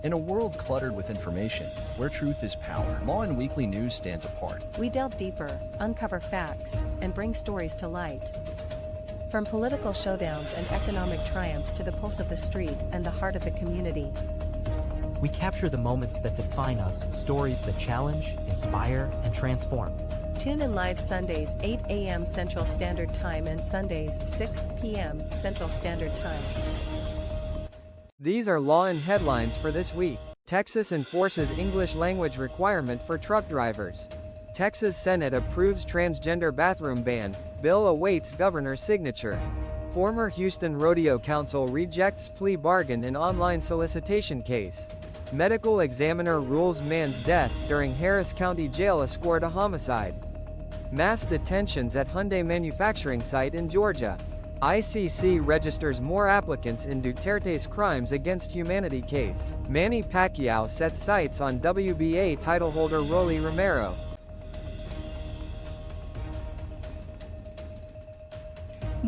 In a world cluttered with information, where truth is power, Lawin Weekly News stands apart. We delve deeper, uncover facts, and bring stories to light. From political showdowns and economic triumphs to the pulse of the street and the heart of the community. We capture the moments that define us, stories that challenge, inspire, and transform. Tune in live Sundays 8 a.m. Central Standard Time and Sundays 6 p.m. Central Standard Time. These are Lawin headlines for this week. Texas enforces English language requirement for truck drivers. Texas Senate approves transgender bathroom ban. Bill awaits governor's signature. Former Houston Rodeo Council rejects plea bargain in online solicitation case. Medical examiner rules man's death during Harris County Jail escorted a homicide. Mass detentions at Hyundai manufacturing site in Georgia. ICC registers more applicants in Duterte's crimes against humanity case. Manny Pacquiao sets sights on WBA titleholder Rolly Romero.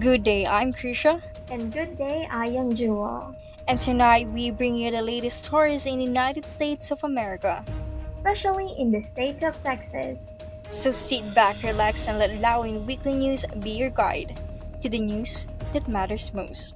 Good day, I'm Krisha. And good day, I am Jewel. And tonight we bring you the latest stories in the United States of America. Especially in the state of Texas. So sit back, relax, and let Lawin Weekly News be your guide to the news that matters most.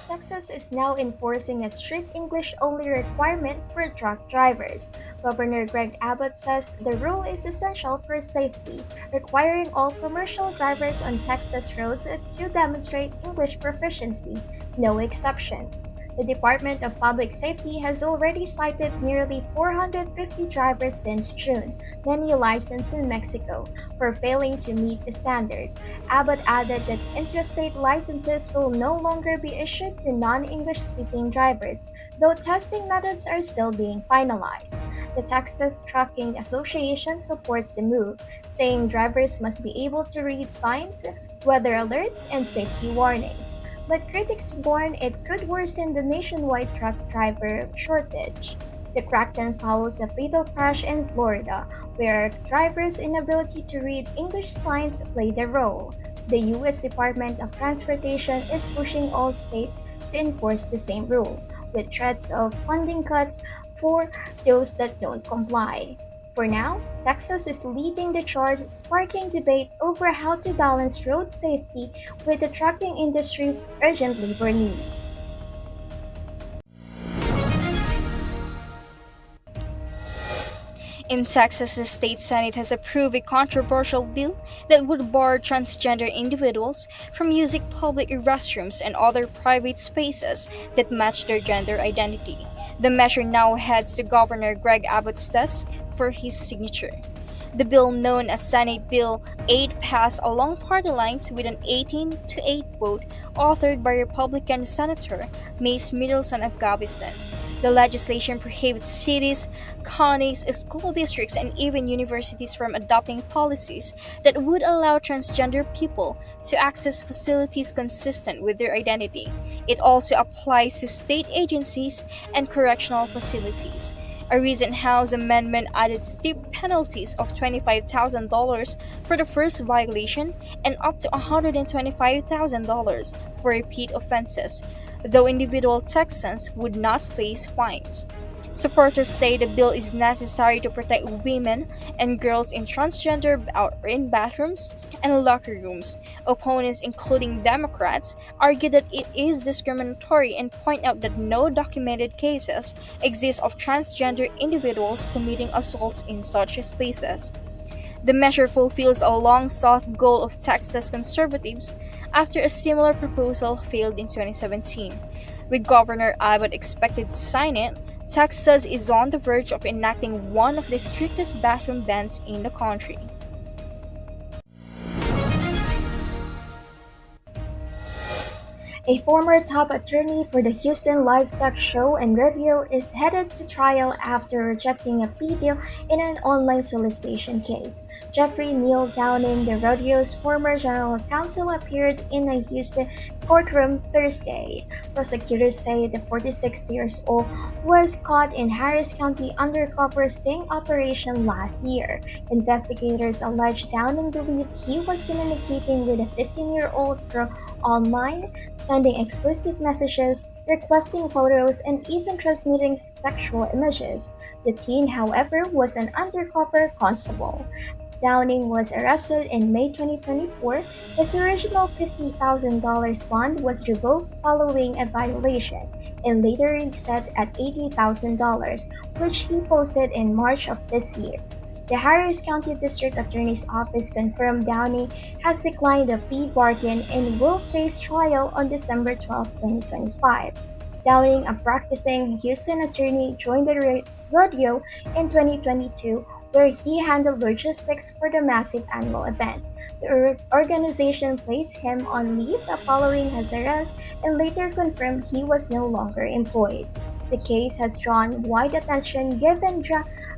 Texas is now enforcing a strict English-only requirement for truck drivers. Governor Greg Abbott says the rule is essential for safety, requiring all commercial drivers on Texas roads to demonstrate English proficiency, no exceptions. The Department of Public Safety has already cited nearly 450 drivers since June, many licensed in Mexico, for failing to meet the standard. Abbott added that interstate licenses will no longer be issued to non-English speaking drivers, though testing methods are still being finalized. The Texas Trucking Association supports the move, saying drivers must be able to read signs, weather alerts, and safety warnings. But critics warn it could worsen the nationwide truck driver shortage. The crackdown follows a fatal crash in Florida, where a driver's inability to read English signs played a role. The U.S. Department of Transportation is pushing all states to enforce the same rule, with threats of funding cuts for those that don't comply. For now, Texas is leading the charge, sparking debate over how to balance road safety with the trucking industry's urgent labor needs. In Texas, the state Senate has approved a controversial bill that would bar transgender individuals from using public restrooms and other private spaces that match their gender identity. The measure now heads to Governor Greg Abbott's desk for his signature. The bill, known as Senate Bill 8, passed along party lines with an 18-8 vote authored by Republican Senator Mace Middleton of Galveston. The legislation prohibits cities, counties, school districts, and even universities from adopting policies that would allow transgender people to access facilities consistent with their identity. It also applies to state agencies and correctional facilities. A recent House amendment added steep penalties of $25,000 for the first violation and up to $125,000 for repeat offenses, though individual Texans would not face fines. Supporters say the bill is necessary to protect women and girls in transgender in bathrooms and locker rooms. Opponents, including Democrats, argue that it is discriminatory and point out that no documented cases exist of transgender individuals committing assaults in such spaces. The measure fulfills a long-sought goal of Texas conservatives after a similar proposal failed in 2017. With Governor Abbott expected to sign it, Texas is on the verge of enacting one of the strictest bathroom bans in the country. A former top attorney for the Houston Livestock Show and Rodeo is headed to trial after rejecting a plea deal in an online solicitation case. Jeffrey Neal Downing, the rodeo's former general counsel, appeared in a Houston courtroom Thursday. Prosecutors say the 46-year-old was caught in Harris County undercover sting operation last year. Investigators allege Downing believed he was communicating with a 15-year-old girl online, sending explicit messages, requesting photos, and even transmitting sexual images. The teen, however, was an undercover constable. Downing was arrested in May 2024. His original $50,000 bond was revoked following a violation and later reset at $80,000, which he posted in March of this year. The Harris County District Attorney's Office confirmed Downing has declined a plea bargain and will face trial on December 12, 2025. Downing, a practicing Houston attorney, joined the rodeo in 2022 where he handled logistics for the massive annual event. The organization placed him on leave following his arrest and later confirmed he was no longer employed. The case has drawn wide attention given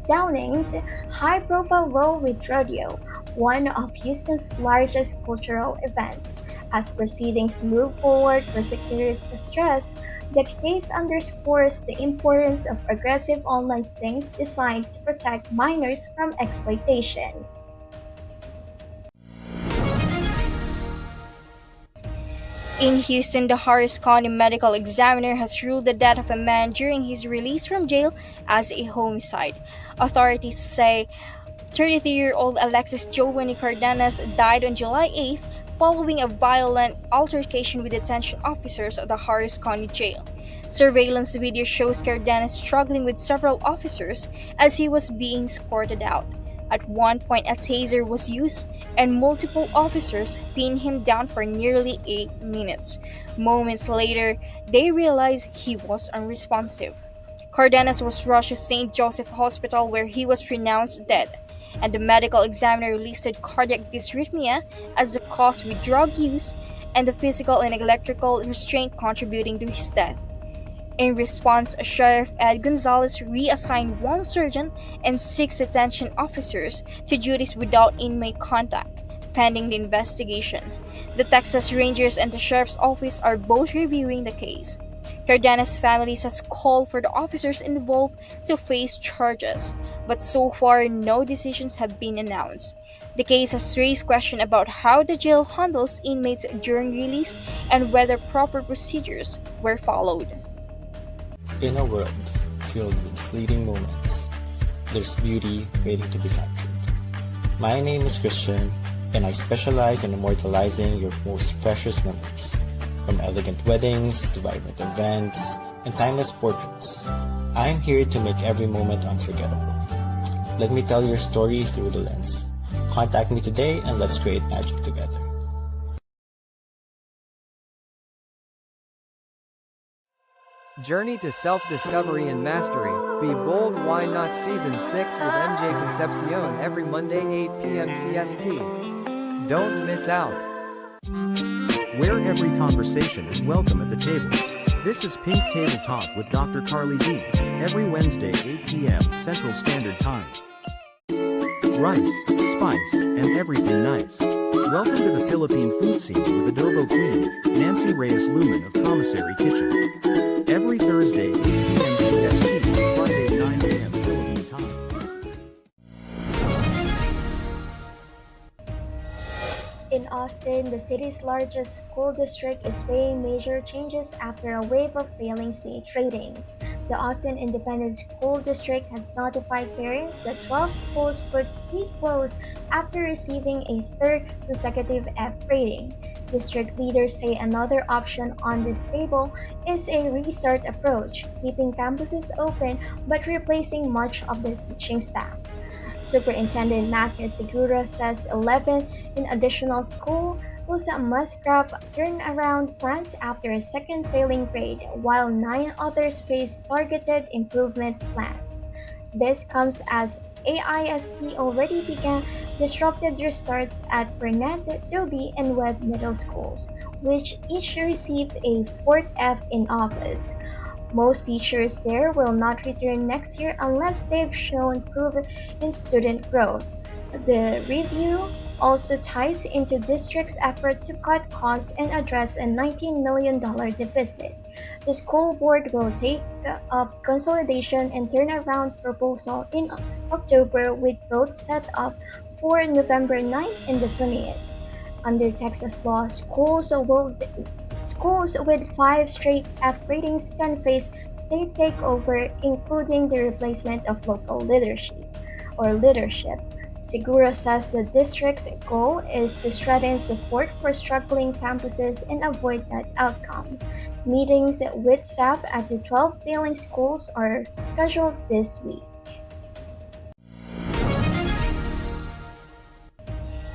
Downing's high-profile role with rodeo, one of Houston's largest cultural events. As proceedings move forward, prosecutors stress the case underscores the importance of aggressive online stings designed to protect minors from exploitation. In Houston, the Harris County medical examiner has ruled the death of a man during his release from jail as a homicide. Authorities say 33-year-old Alexis Giovanni Cardenas died on July 8th following a violent altercation with detention officers at the Harris County Jail. Surveillance video shows Cardenas struggling with several officers as he was being escorted out. At one point, a taser was used, and multiple officers pinned him down for nearly 8 minutes. Moments later, they realized he was unresponsive. Cardenas was rushed to St. Joseph Hospital where he was pronounced dead, and the medical examiner listed cardiac dysrhythmia as the cause with drug use and the physical and electrical restraint contributing to his death. In response, Sheriff Ed Gonzalez reassigned one surgeon and 6 detention officers to duties without inmate contact, pending the investigation. The Texas Rangers and the Sheriff's Office are both reviewing the case. Cardenas' family has called for the officers involved to face charges, but so far no decisions have been announced. The case has raised questions about how the jail handles inmates during release and whether proper procedures were followed. In a world filled with fleeting moments, there's beauty waiting to be captured. My name is Christian, and I specialize in immortalizing your most precious memories. From elegant weddings to vibrant events and timeless portraits, I'm here to make every moment unforgettable. Let me tell your story through the lens. Contact me today and let's create magic together. Journey to self-discovery and mastery. Be bold, why not? Season 6 with MJ Concepcion every Monday 8 p.m. CST. Don't miss out. Where every conversation is welcome at the table. This is Pink Table Talk with Dr. Carly D. Every Wednesday 8 p.m. Central Standard Time. Rice, spice, and everything nice. Welcome to the Philippine food scene with Adobo Queen, Nancy Reyes Lumen of Commissary Kitchen. Every Thursday 8 p.m. CST, Friday 9 a.m. Philippine time. In Austin, the city's largest school district is weighing major changes after a wave of failing state ratings. The Austin Independent School District has notified parents that 12 schools could be closed after receiving a third consecutive F rating. District leaders say another option on this table is a restart approach, keeping campuses open but replacing much of the teaching staff. Superintendent Matthew Segura says 11 in additional schools must scrap turnaround plans after a second failing grade, while 9 others face targeted improvement plans. This comes as AIST already began disrupted restarts at Burnett, Dobie, and Webb middle schools, which each received a 4th F in office. Most teachers there will not return next year unless they've shown proof in student growth. The review also ties into district's effort to cut costs and address a $19 million deficit. The school board will take up consolidation and turnaround proposal in October, with votes set up for November 9th and the 20th. Under Texas law, schools Schools with 5 straight F ratings can face state takeover, including the replacement of local leadership. Seguro says the district's goal is to strengthen support for struggling campuses and avoid that outcome. Meetings with staff at the 12 failing schools are scheduled this week.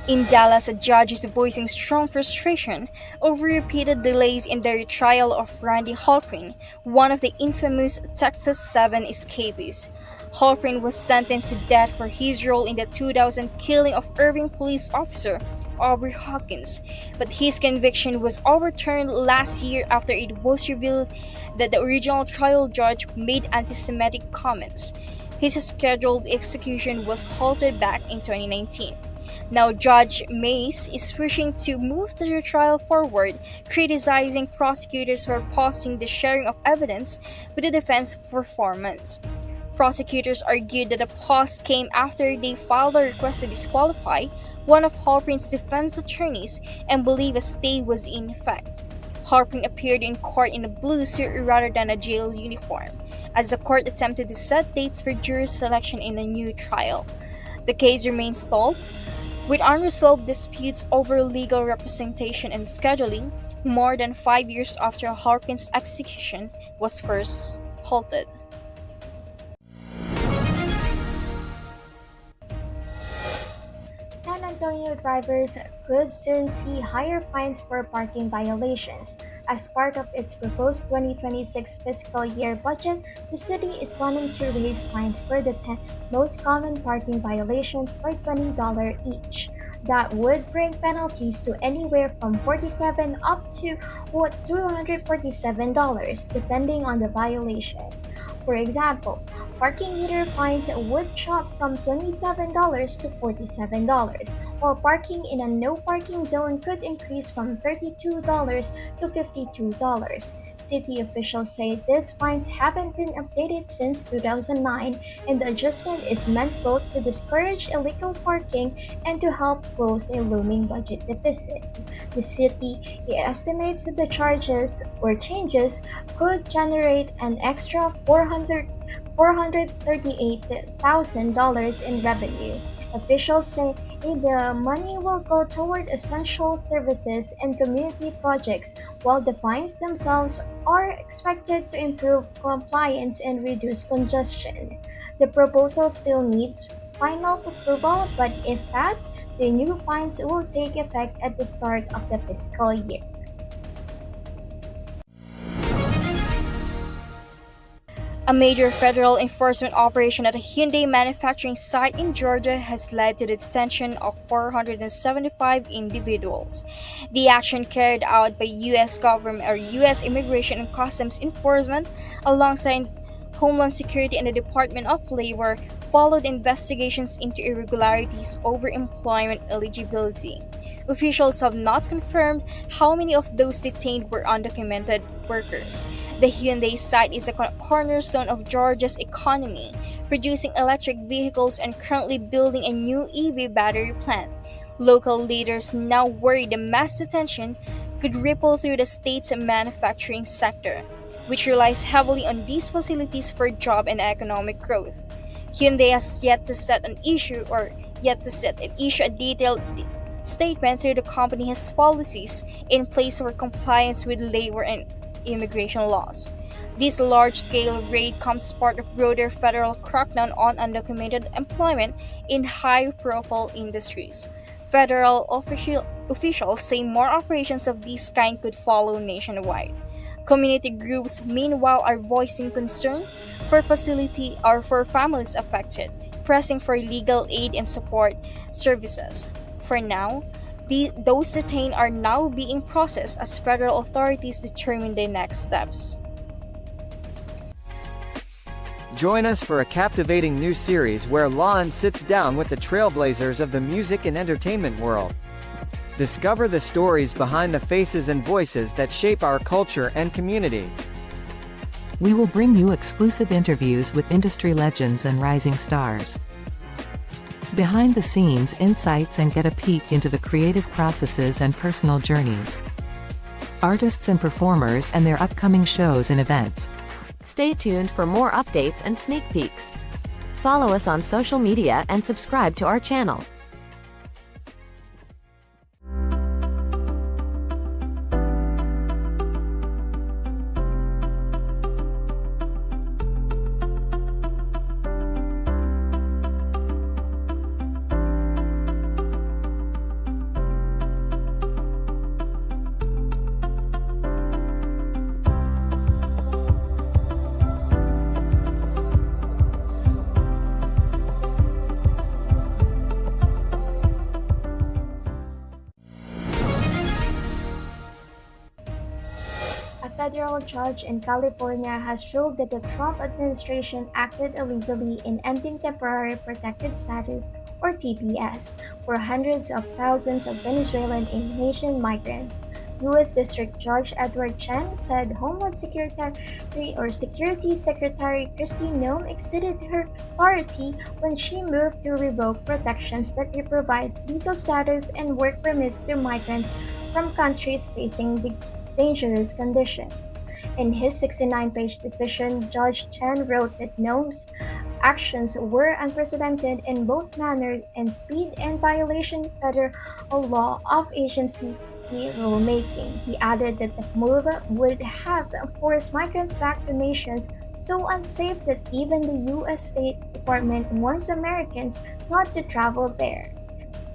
In Dallas, a judge is voicing strong frustration over repeated delays in the retrial of Randy Halprin, one of the infamous Texas 7 escapees. Halprin was sentenced to death for his role in the 2000 killing of Irving police officer Aubrey Hawkins, but his conviction was overturned last year after it was revealed that the original trial judge made anti-Semitic comments. His scheduled execution was halted back in 2019. Now Judge Mays is pushing to move the retrial forward, criticizing prosecutors for pausing the sharing of evidence with the defense for 4 months. Prosecutors argued that the pause came after they filed a request to disqualify one of Halprin's defense attorneys and believe a stay was in effect. Halprin appeared in court in a blue suit rather than a jail uniform, as the court attempted to set dates for jury selection in a new trial. The case remains stalled, with unresolved disputes over legal representation and scheduling more than 5 years after Halprin's execution was first halted. San Antonio drivers could soon see higher fines for parking violations. As part of its proposed 2026 fiscal year budget, the city is planning to raise fines for the 10 most common parking violations by $20 each. That would bring penalties to anywhere from $47 up to $247, depending on the violation. For example, parking meter fines would jump from $27 to $47, while parking in a no parking zone could increase from $32 to $52. City officials say these fines haven't been updated since 2009, and the adjustment is meant both to discourage illegal parking and to help close a looming budget deficit. The city estimates that the changes could generate an extra $438,000 in revenue. Officials say the money will go toward essential services and community projects, while the fines themselves are expected to improve compliance and reduce congestion. The proposal still needs final approval, but if passed, the new fines will take effect at the start of the fiscal year. A major federal enforcement operation at a Hyundai manufacturing site in Georgia has led to the detention of 475 individuals. The action carried out by U.S. government or U.S. Immigration and Customs Enforcement alongside Homeland Security and the Department of Labor followed investigations into irregularities over employment eligibility. Officials have not confirmed how many of those detained were undocumented workers. The Hyundai site is a cornerstone of Georgia's economy, producing electric vehicles and currently building a new EV battery plant. Local leaders now worry the mass detention could ripple through the state's manufacturing sector, which relies heavily on these facilities for job and economic growth. Hyundai has yet to issue a detailed statement through the company has policies in place for compliance with labor and immigration laws. This large-scale raid comes as part of broader federal crackdown on undocumented employment in high-profile industries. Federal officials say more operations of this kind could follow nationwide. Community groups, meanwhile, are voicing concern for families affected, pressing for legal aid and support services. For now, those detained are now being processed as federal authorities determine the next steps. Join us for a captivating new series where Lawin sits down with the trailblazers of the music and entertainment world. Discover the stories behind the faces and voices that shape our culture and community. We will bring you exclusive interviews with industry legends and rising stars. Behind the scenes insights and get a peek into the creative processes and personal journeys. artists and performers and their upcoming shows and events. Stay tuned for more updates and sneak peeks. Follow us on social media and subscribe to our channel. A federal judge in California has ruled that the Trump administration acted illegally in ending temporary protected status, or TPS, for hundreds of thousands of Venezuelan and Haitian migrants. U.S. District Judge Edward Chen said Homeland Security Secretary Kristi Noem exceeded her authority when she moved to revoke protections that provide legal status and work permits to migrants from countries facing dangerous conditions. In his 69-page decision, Judge Chen wrote that Noem's actions were unprecedented in both manner and speed and violation of federal law of agency rulemaking. He added that the move would have forced migrants back to nations so unsafe that even the U.S. State Department warns Americans not to travel there.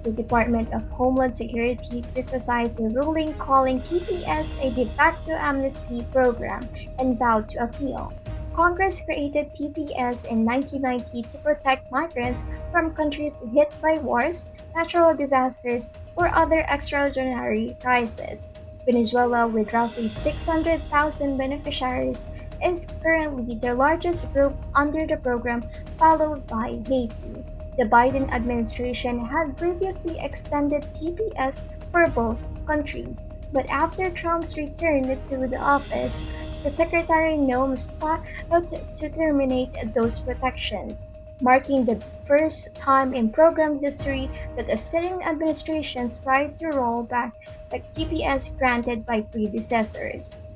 The Department of Homeland Security criticized the ruling, calling TPS a de facto amnesty program, and vowed to appeal. Congress created TPS in 1990 to protect migrants from countries hit by wars, natural disasters, or other extraordinary crises. Venezuela, with roughly 600,000 beneficiaries, is currently the largest group under the program, followed by Haiti. The Biden administration had previously extended TPS for both countries, but after Trump's return to the office, the Secretary Noem sought to terminate those protections, marking the first time in program history that a sitting administration tried to roll back the TPS granted by predecessors.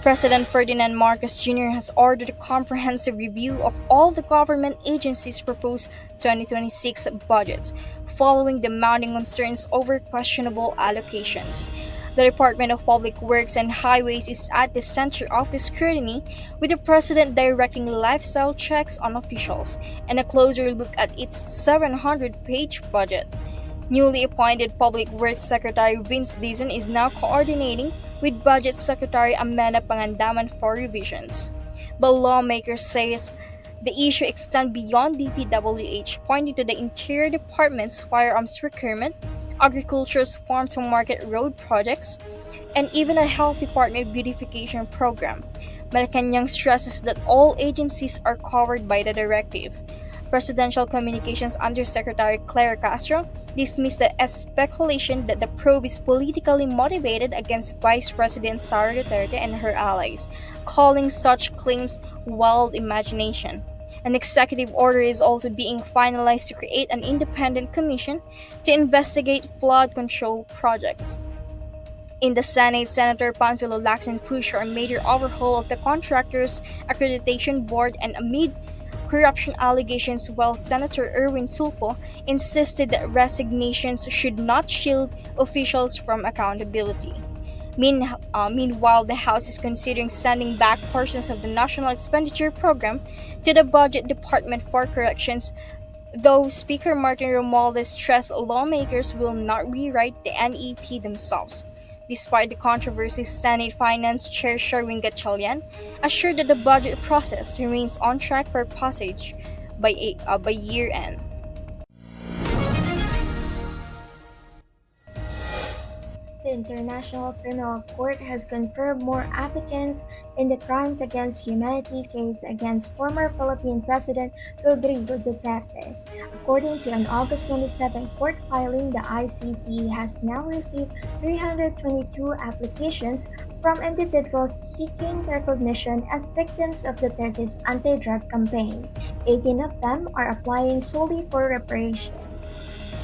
President Ferdinand Marcos Jr. has ordered a comprehensive review of all the government agencies' proposed 2026 budgets, following the mounting concerns over questionable allocations. The Department of Public Works and Highways is at the center of the scrutiny, with the president directing lifestyle checks on officials and a closer look at its 700-page budget. Newly appointed Public Works Secretary Vince Dizon is now coordinating with Budget Secretary Amena Pangandaman for revisions. But lawmakers say the issue extends beyond DPWH, pointing to the Interior Department's firearms procurement, Agriculture's farm-to-market road projects, and even a Health Department beautification program. Malacanang stresses that all agencies are covered by the directive. Presidential Communications Undersecretary Clara Castro dismissed the speculation that the probe is politically motivated against Vice President Sara Duterte and her allies, calling such claims wild imagination. An executive order is also being finalized to create an independent commission to investigate flood control projects. In the Senate, Senator Panfilo Lacson pushed for a major overhaul of the Contractors Accreditation Board and amid corruption allegations, while Senator Erwin Tulfo insisted that resignations should not shield officials from accountability. Meanwhile, the House is considering sending back portions of the National Expenditure Program to the Budget Department for corrections, though Speaker Martin Romualdez stressed lawmakers will not rewrite the NEP themselves. Despite the controversy, Senate Finance Chair Sherwin Gatchalian assured that the budget process remains on track for passage by year-end. The International Criminal Court has confirmed more applicants in the Crimes Against Humanity case against former Philippine President Rodrigo Duterte. According to an August 27 court filing, the ICC has now received 322 applications from individuals seeking recognition as victims of Duterte's anti-drug campaign. 18 of them are applying solely for reparations.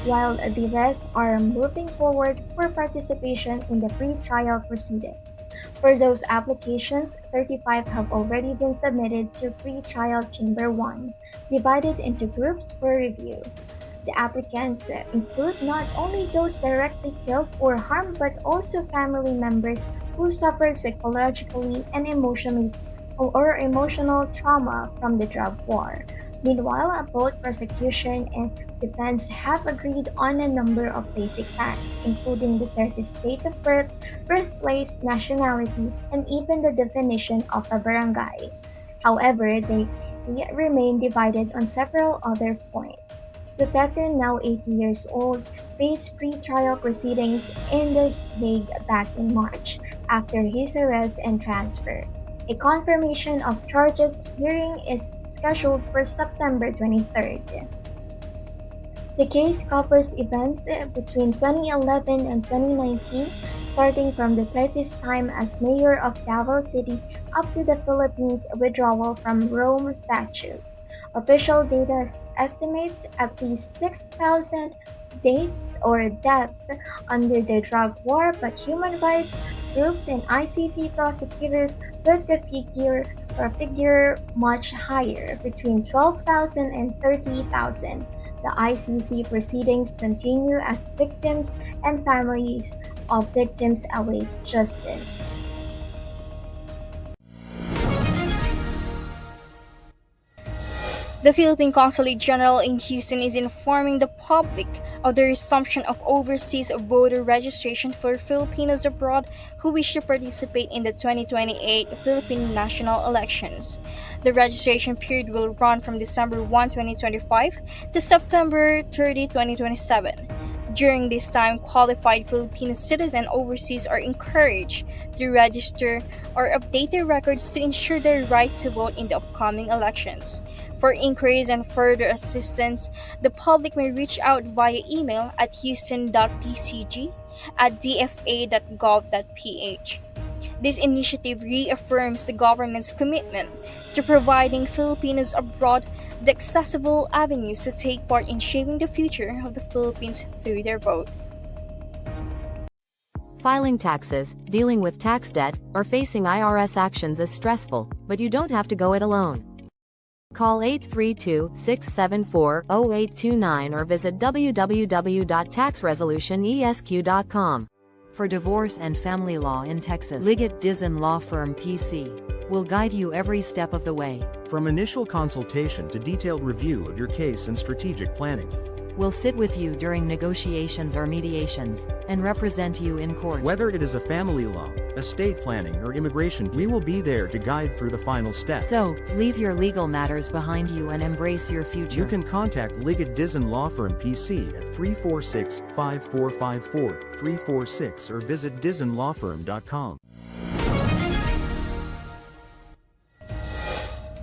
while the rest are moving forward for participation in the pre-trial proceedings. For those applications, 35 have already been submitted to pre-trial Chamber 1, divided into groups for review. The applicants include not only those directly killed or harmed but also family members who suffered psychologically and emotional trauma from the drug war. Meanwhile, both prosecution and defense have agreed on a number of basic facts, including the 30's date of birth, birthplace, nationality, and even the definition of a barangay. However, they remain divided on several other points. Duterte, now 80 years old, faced pre-trial proceedings in The Hague back in March, after his arrest and transfer. A confirmation of charges hearing is scheduled for September 23rd. The case covers events between 2011 and 2019, starting from Duterte's time as mayor of Davao City up to the Philippines' withdrawal from Rome Statute. Official data estimates at least 6,000 deaths under the drug war, but human rights groups and ICC prosecutors put the figure much higher, between 12,000 and 30,000. The ICC proceedings continue as victims and families of victims await justice. The Philippine Consulate General in Houston is informing the public of the resumption of overseas voter registration for Filipinos abroad who wish to participate in the 2028 Philippine national elections. The registration period will run from December 1, 2025 to September 30, 2027. During this time, qualified Filipino citizens overseas are encouraged to register or update their records to ensure their right to vote in the upcoming elections. For inquiries and further assistance, the public may reach out via email at houston.tcg@dfa.gov.ph. This initiative reaffirms the government's commitment to providing Filipinos abroad the accessible avenues to take part in shaping the future of the Philippines through their vote. Filing taxes, dealing with tax debt, or facing IRS actions is stressful, but you don't have to go it alone. Call 832-674-0829 or visit www.taxresolutionesq.com. For divorce and family law in Texas, Liggett Dizon Law Firm PC will guide you every step of the way. From initial consultation to detailed review of your case and strategic planning, We'll sit with you during negotiations or mediations, and represent you in court. whether it is a family law, estate planning, or immigration, we will be there to guide through the final steps. So, leave your legal matters behind you and embrace your future. You can contact Liggett Dizon Law Firm PC at 346-5454-346 or visit dizonlawfirm.com.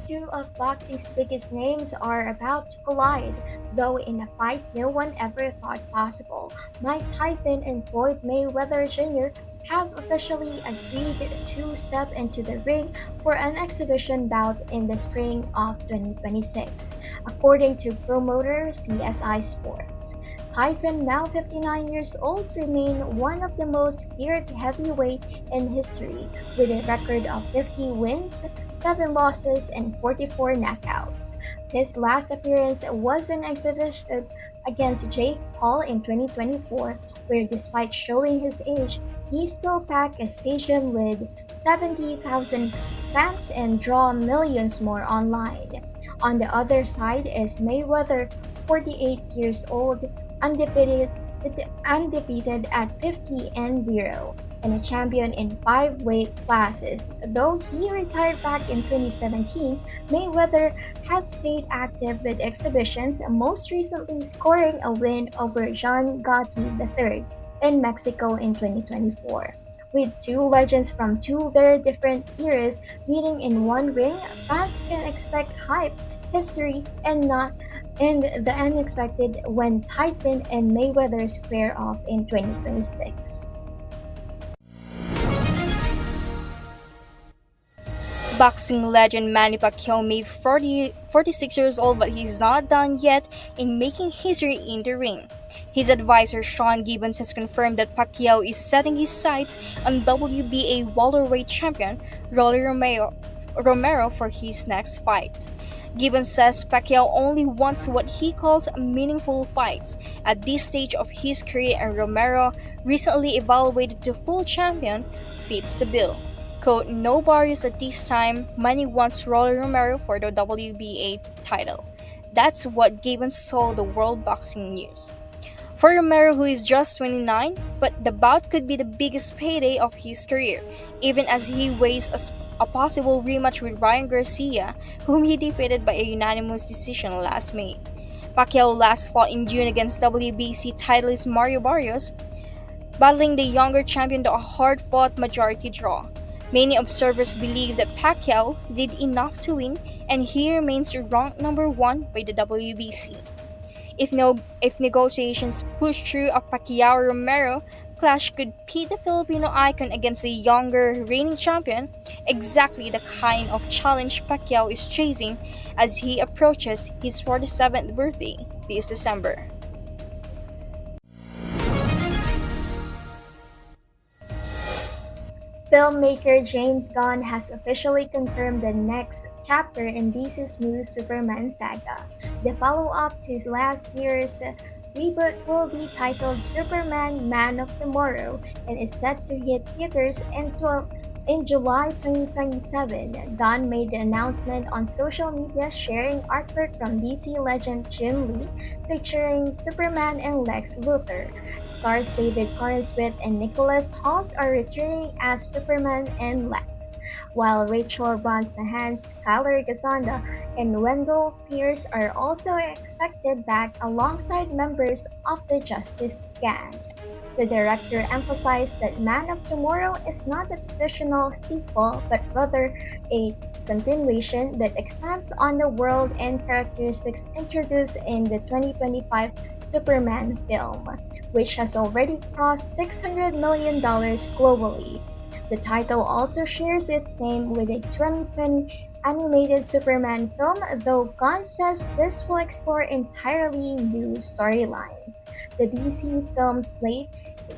Two of boxing's biggest names are about to collide, though in a fight no one ever thought possible. Mike Tyson and Floyd Mayweather Jr. have officially agreed to step into the ring for an exhibition bout in the spring of 2026, according to promoter CSI Sports. Tyson, now 59 years old, remains one of the most feared heavyweight in history, with a record of 50 wins, 7 losses, and 44 knockouts. His last appearance was an exhibition against Jake Paul in 2024, where despite showing his age, he still packed a stadium with 70,000 fans and draw millions more online. On the other side is Mayweather, 48 years old, undefeated at 50-0, and a champion in 5 weight classes. Though he retired back in 2017, Mayweather has stayed active with exhibitions, most recently scoring a win over John Gotti III in Mexico in 2024. With two legends from two very different eras meeting in one ring, fans can expect hype, history, and the unexpected when Tyson and Mayweather square off in 2026. Boxing legend Manny Pacquiao may be 46 years old, but he's not done yet in making history in the ring. His advisor Sean Gibbons has confirmed that Pacquiao is setting his sights on WBA welterweight champion Rolly Romero for his next fight. Gibbons says Pacquiao only wants what he calls meaningful fights at this stage of his career, and Romero, recently evaluated to full champion, fits the bill. Quote, "No barriers at this time. Manny wants Rolly Romero for the WBA title." That's what Gibbons told the World Boxing News. For Romero, who is just 29, but the bout could be the biggest payday of his career, even as he weighs a possible rematch with Ryan Garcia, whom he defeated by a unanimous decision last May. Pacquiao last fought in June against WBC titleist Mario Barrios, battling the younger champion to a hard-fought majority draw. Many observers believe that Pacquiao did enough to win, and he remains ranked number 1 by the WBC. If negotiations push through, a Pacquiao-Romero clash could pit the Filipino icon against a younger reigning champion, exactly the kind of challenge Pacquiao is chasing as he approaches his 47th birthday this December. Filmmaker James Gunn has officially confirmed the next chapter in DC's new Superman saga. The follow-up to last year's reboot will be titled Superman Man of Tomorrow and is set to hit theaters in July 2027. Gunn made the announcement on social media, sharing artwork from DC legend Jim Lee featuring Superman and Lex Luthor. Stars David Corenswet and Nicholas Hoult are returning as Superman and Lex, while Rachel Brosnahan, Skylar Gazanda, and Wendell Pierce are also expected back alongside members of the Justice Gang. The director emphasized that Man of Tomorrow is not a traditional sequel, but rather a continuation that expands on the world and characteristics introduced in the 2025 Superman film, which has already crossed $600 million globally. The title also shares its name with a 2020 animated Superman film, though Gunn says this will explore entirely new storylines. The DC film slate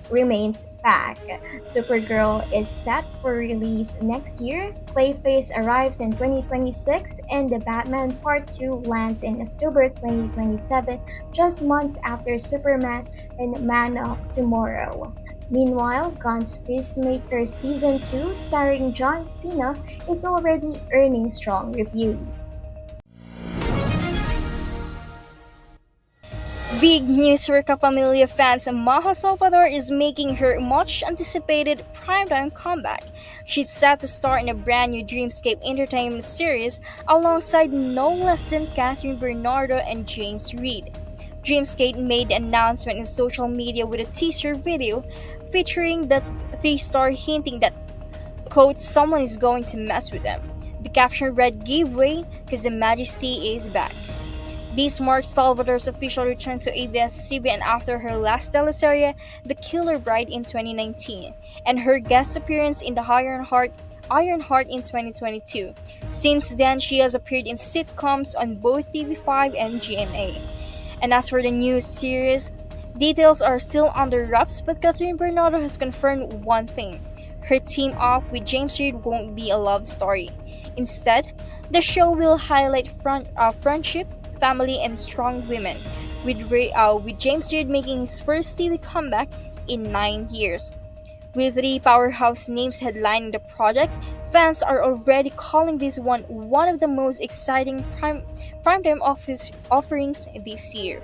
remains packed. Supergirl is set for release next year, Clayface arrives in 2026, and The Batman Part 2 lands in October 2027, just months after Superman and Man of Tomorrow. Meanwhile, Gunn's Peacemaker Season 2 starring John Cena is already earning strong reviews. Big news for Kapamilya fans. Maja Salvador is making her much-anticipated primetime comeback. She's set to star in a brand new Dreamscape Entertainment series alongside no less than Catherine Bernardo and James Reid. Dreamscape made the announcement in social media with a teaser video featuring the three-star hinting that, quote, "someone is going to mess with them." The caption read, "Give way, cause the Majesty is back." This marks Salvador's official return to ABS-CBN after her last teleserye, The Killer Bride, in 2019, and her guest appearance in The Ironheart in 2022. Since then, she has appeared in sitcoms on both TV5 and GMA. And as for the new series, details are still under wraps, but Catherine Bernardo has confirmed one thing: her team up with James Reid won't be a love story. Instead, the show will highlight friendship, family, and strong women, with James Reid making his first TV comeback in 9 years. With 3 powerhouse names headlining the project, fans are already calling this one of the most exciting primetime offerings this year.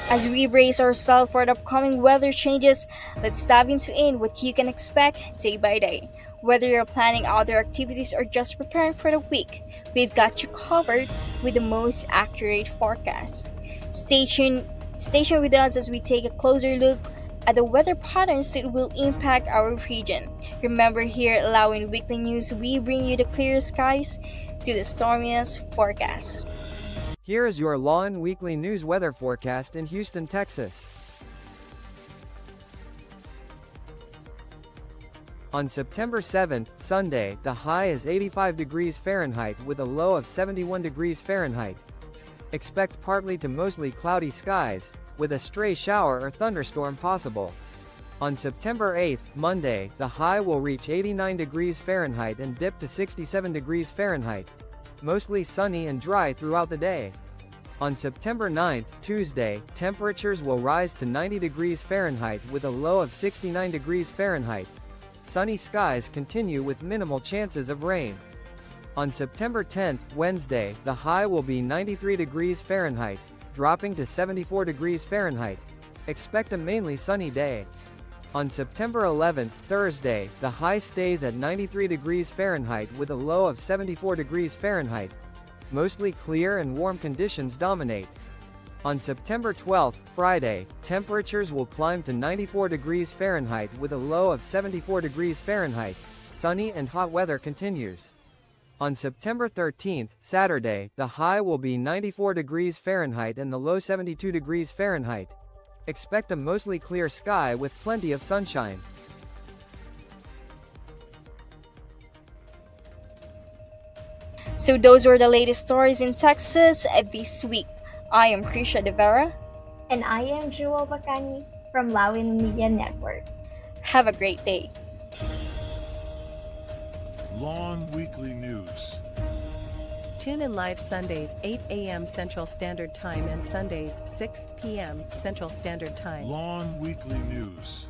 As we brace ourselves for the upcoming weather changes, let's dive into what you can expect day by day. Whether you're planning outdoor activities or just preparing for the week, we've got you covered with the most accurate forecast. Stay tuned with us as we take a closer look at the weather patterns that will impact our region. Remember, here at Lawin Weekly News, we bring you the clear skies to the stormiest forecast. Here is your Lawin Weekly News weather forecast in Houston, Texas. On September 7th, Sunday, the high is 85 degrees Fahrenheit with a low of 71 degrees Fahrenheit. Expect partly to mostly cloudy skies, with a stray shower or thunderstorm possible. On September 8th, Monday, the high will reach 89 degrees Fahrenheit and dip to 67 degrees Fahrenheit. Mostly sunny and dry throughout the day. On September 9th, Tuesday, temperatures will rise to 90 degrees Fahrenheit with a low of 69 degrees Fahrenheit. Sunny skies continue with minimal chances of rain. On September 10th, Wednesday, the high will be 93 degrees Fahrenheit, dropping to 74 degrees Fahrenheit. Expect a mainly sunny day. On September 11th, Thursday, the high stays at 93 degrees Fahrenheit with a low of 74 degrees Fahrenheit. Mostly clear and warm conditions dominate. On September 12th, Friday, temperatures will climb to 94 degrees Fahrenheit with a low of 74 degrees Fahrenheit. Sunny and hot weather continues. On September 13th, Saturday, the high will be 94 degrees Fahrenheit and the low 72 degrees Fahrenheit. Expect a mostly clear sky with plenty of sunshine. So those were the latest stories in Texas this week. I am Krisha De Vera. And I am Jewel Bacani from Lawin Media Network. Have a great day. Lawin Weekly News. Tune in live Sundays 8 a.m. Central Standard Time and Sundays 6 p.m. Central Standard Time. Lawin Weekly News.